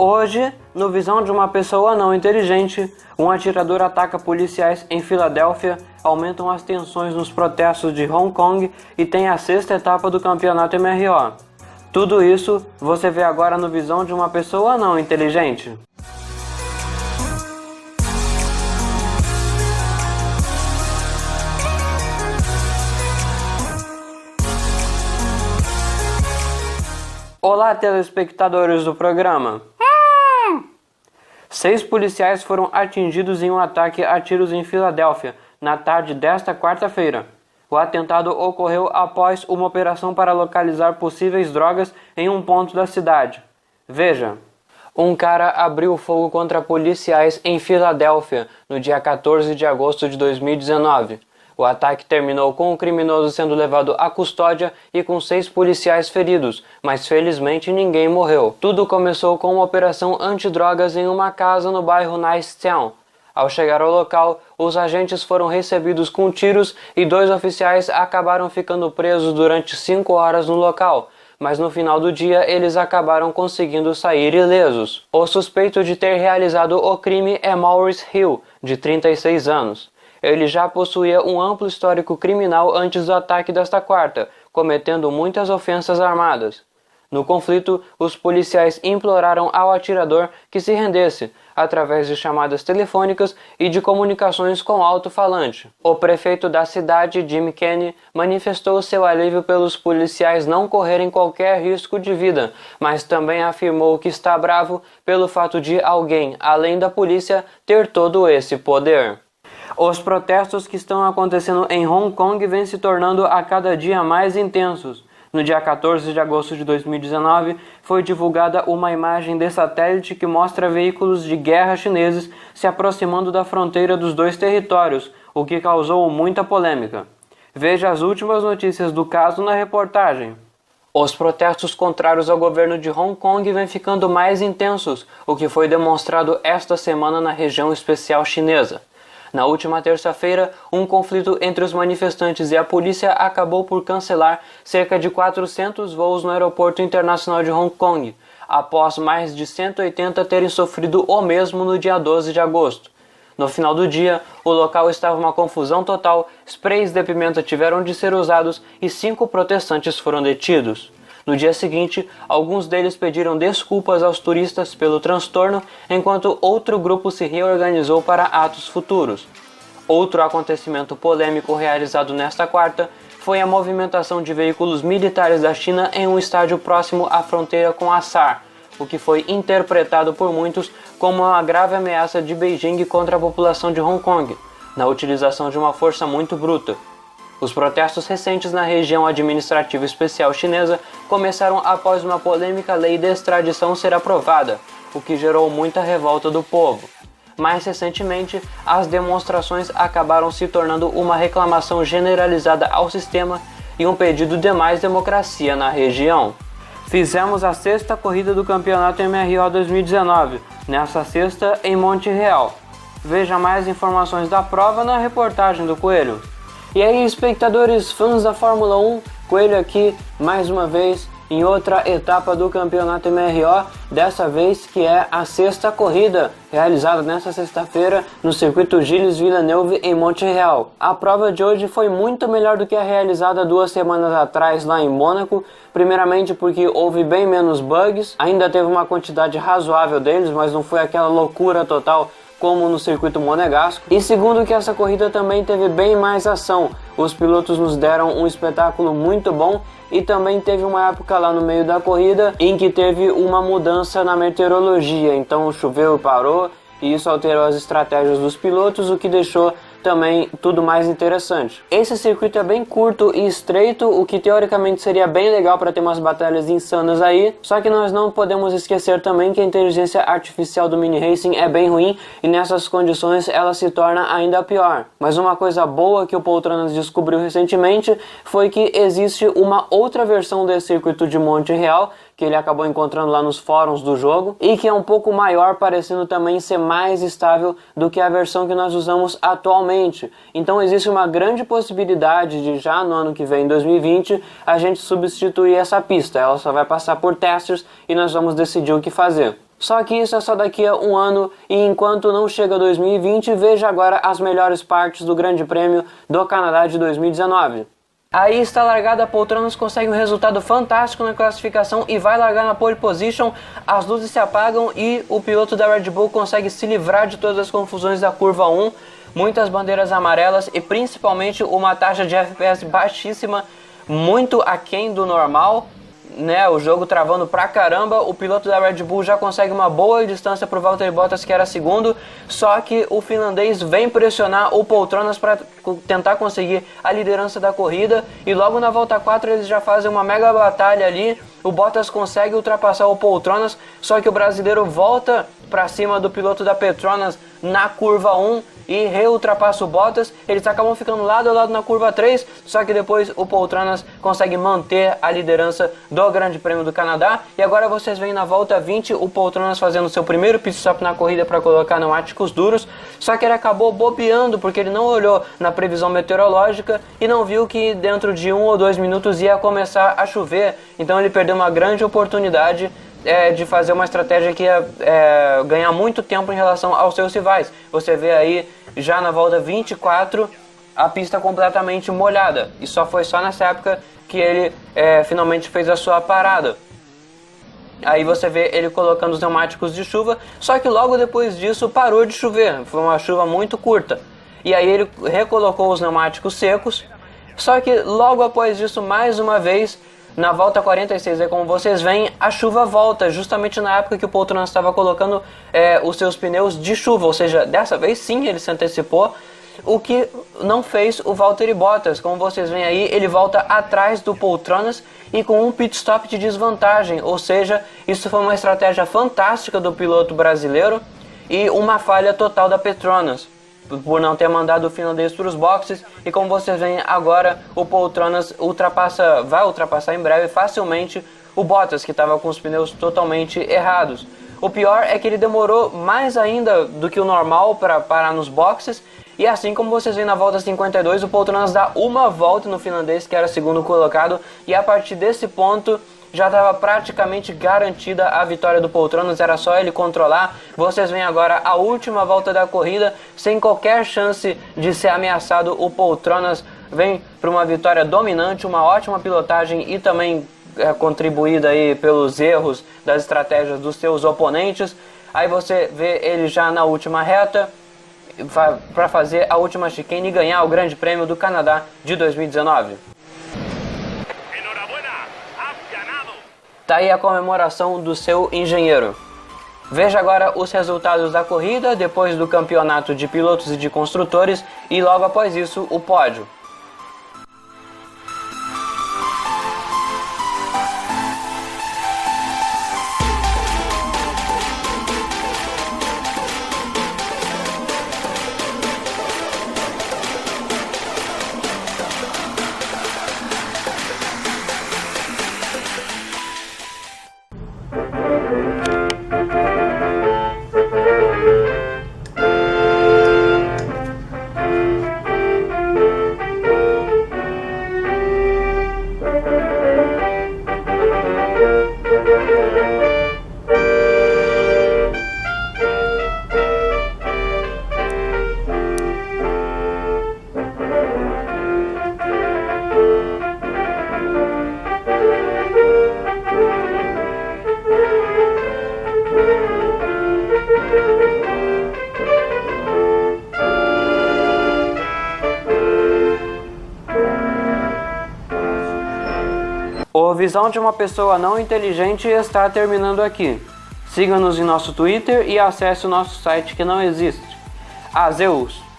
Hoje, no Visão de uma Pessoa Não Inteligente, um atirador ataca policiais em Filadélfia, aumentam as tensões nos protestos de Hong Kong e tem a sexta etapa do campeonato MRO. Tudo isso você vê agora no Visão de uma Pessoa Não Inteligente. Olá, telespectadores do programa. 6 policiais foram atingidos em um ataque a tiros em Filadélfia, na tarde desta quarta-feira. O atentado ocorreu após uma operação para localizar possíveis drogas em um ponto da cidade. Veja. Um cara abriu fogo contra policiais em Filadélfia no dia 14 de agosto de 2019. O ataque terminou com o criminoso sendo levado à custódia e com 6 policiais feridos, mas felizmente ninguém morreu. Tudo começou com uma operação antidrogas em uma casa no bairro Nicetown. Ao chegar ao local, os agentes foram recebidos com tiros e 2 oficiais acabaram ficando presos durante 5 horas no local, mas no final do dia eles acabaram conseguindo sair ilesos. O suspeito de ter realizado o crime é Maurice Hill, de 36 anos. Ele já possuía um amplo histórico criminal antes do ataque desta quarta, cometendo muitas ofensas armadas. No conflito, os policiais imploraram ao atirador que se rendesse, através de chamadas telefônicas e de comunicações com alto-falante. O prefeito da cidade, Jim Kenney, manifestou seu alívio pelos policiais não correrem qualquer risco de vida, mas também afirmou que está bravo pelo fato de alguém, além da polícia, ter todo esse poder. Os protestos que estão acontecendo em Hong Kong vêm se tornando a cada dia mais intensos. No dia 14 de agosto de 2019, foi divulgada uma imagem de satélite que mostra veículos de guerra chineses se aproximando da fronteira dos 2 territórios, o que causou muita polêmica. Veja as últimas notícias do caso na reportagem. Os protestos contrários ao governo de Hong Kong vêm ficando mais intensos, o que foi demonstrado esta semana na região especial chinesa. Na última terça-feira, um conflito entre os manifestantes e a polícia acabou por cancelar cerca de 400 voos no aeroporto internacional de Hong Kong, após mais de 180 terem sofrido o mesmo no dia 12 de agosto. No final do dia, o local estava uma confusão total, sprays de pimenta tiveram de ser usados e 5 protestantes foram detidos. No dia seguinte, alguns deles pediram desculpas aos turistas pelo transtorno, enquanto outro grupo se reorganizou para atos futuros. Outro acontecimento polêmico realizado nesta quarta foi a movimentação de veículos militares da China em um estádio próximo à fronteira com Assar, o que foi interpretado por muitos como uma grave ameaça de Beijing contra a população de Hong Kong, na utilização de uma força muito bruta. Os protestos recentes na região administrativa especial chinesa começaram após uma polêmica lei de extradição ser aprovada, o que gerou muita revolta do povo. Mais recentemente, as demonstrações acabaram se tornando uma reclamação generalizada ao sistema e um pedido de mais democracia na região. Fizemos a 6ª corrida do campeonato MRO 2019, nessa sexta em Monte Real. Veja mais informações da prova na reportagem do Coelho. E aí, espectadores, fãs da Fórmula 1, Coelho aqui, mais uma vez, em outra etapa do campeonato MRO, dessa vez que é a 6ª corrida, realizada nesta sexta-feira no circuito Gilles Villeneuve em Monte Real. A prova de hoje foi muito melhor do que a realizada 2 semanas atrás lá em Mônaco, primeiramente porque houve bem menos bugs, ainda teve uma quantidade razoável deles, mas não foi aquela loucura total como no circuito monegasco. E segundo que essa corrida também teve bem mais ação. Os pilotos nos deram um espetáculo muito bom e também teve uma época lá no meio da corrida em que teve uma mudança na meteorologia. Então choveu e parou e isso alterou as estratégias dos pilotos, o que deixou também tudo mais interessante. Esse circuito é bem curto e estreito, o que teoricamente seria bem legal para ter umas batalhas insanas aí, só que nós não podemos esquecer também que a inteligência artificial do mini racing é bem ruim e nessas condições ela se torna ainda pior. Mas uma coisa boa que o Poltranas descobriu recentemente foi que existe uma outra versão desse circuito de Monte Real que ele acabou encontrando lá nos fóruns do jogo e que é um pouco maior, parecendo também ser mais estável do que a versão que nós usamos atualmente. Então existe uma grande possibilidade de já no ano que vem, em 2020, a gente substituir essa pista. Ela só vai passar por testes e nós vamos decidir o que fazer. Só que isso é só daqui a um ano e enquanto não chega 2020, veja agora as melhores partes do Grande Prêmio do Canadá de 2019. Aí está largada, a Poltronas consegue um resultado fantástico na classificação e vai largar na pole position, as luzes se apagam e o piloto da Red Bull consegue se livrar de todas as confusões da curva 1, muitas bandeiras amarelas e principalmente uma taxa de FPS baixíssima, muito aquém do normal, né? O jogo travando pra caramba, o piloto da Red Bull já consegue uma boa distância pro Valtteri Bottas, que era segundo, só que o finlandês vem pressionar o Poltronas para tentar conseguir a liderança da corrida, e logo na volta 4 eles já fazem uma mega batalha ali, o Bottas consegue ultrapassar o Poltronas, só que o brasileiro volta para cima do piloto da Petronas na curva 1 e reultrapassa o Bottas. Eles acabam ficando lado a lado na curva 3, só que depois o Poltronas consegue manter a liderança do Grande Prêmio do Canadá. E agora vocês veem na volta 20 o Poltronas fazendo seu primeiro pit stop na corrida para colocar pneumáticos duros, só que ele acabou bobeando porque ele não olhou na previsão meteorológica e não viu que dentro de 1 ou 2 minutos ia começar a chover, então ele perdeu uma grande oportunidade de fazer uma estratégia que ia ganhar muito tempo em relação aos seus rivais. Você vê aí já na volta 24 a pista completamente molhada, e só nessa época que ele finalmente fez a sua parada. Aí você vê ele colocando os pneumáticos de chuva, só que logo depois disso parou de chover, foi uma chuva muito curta. E aí ele recolocou os pneumáticos secos, só que logo após isso, mais uma vez, na volta 46, como vocês veem, a chuva volta, justamente na época que o Poltronas estava colocando os seus pneus de chuva, ou seja, dessa vez sim ele se antecipou, o que não fez o Valtteri Bottas. Como vocês veem aí, ele volta atrás do Poltronas e com um pit stop de desvantagem, ou seja, isso foi uma estratégia fantástica do piloto brasileiro e uma falha total da Petronas, por não ter mandado o finlandês para os boxes. E como vocês veem agora, o Poltronas vai ultrapassar em breve facilmente o Bottas, que estava com os pneus totalmente errados. O pior é que ele demorou mais ainda do que o normal para parar nos boxes, e assim como vocês veem na volta 52, o Poltronas dá uma volta no finlandês, que era segundo colocado, e a partir desse ponto já estava praticamente garantida a vitória do Poltronas, era só ele controlar. Vocês veem agora a última volta da corrida, sem qualquer chance de ser ameaçado, o Poltronas vem para uma vitória dominante, uma ótima pilotagem e também contribuída aí pelos erros das estratégias dos seus oponentes. Aí você vê ele já na última reta para fazer a última chicane e ganhar o Grande Prêmio do Canadá de 2019. Tá aí a comemoração do seu engenheiro. Veja agora os resultados da corrida, depois do campeonato de pilotos e de construtores e logo após isso o pódio. O Visão de uma Pessoa Não Inteligente está terminando aqui. Siga-nos em nosso Twitter e acesse o nosso site que não existe. Azeus!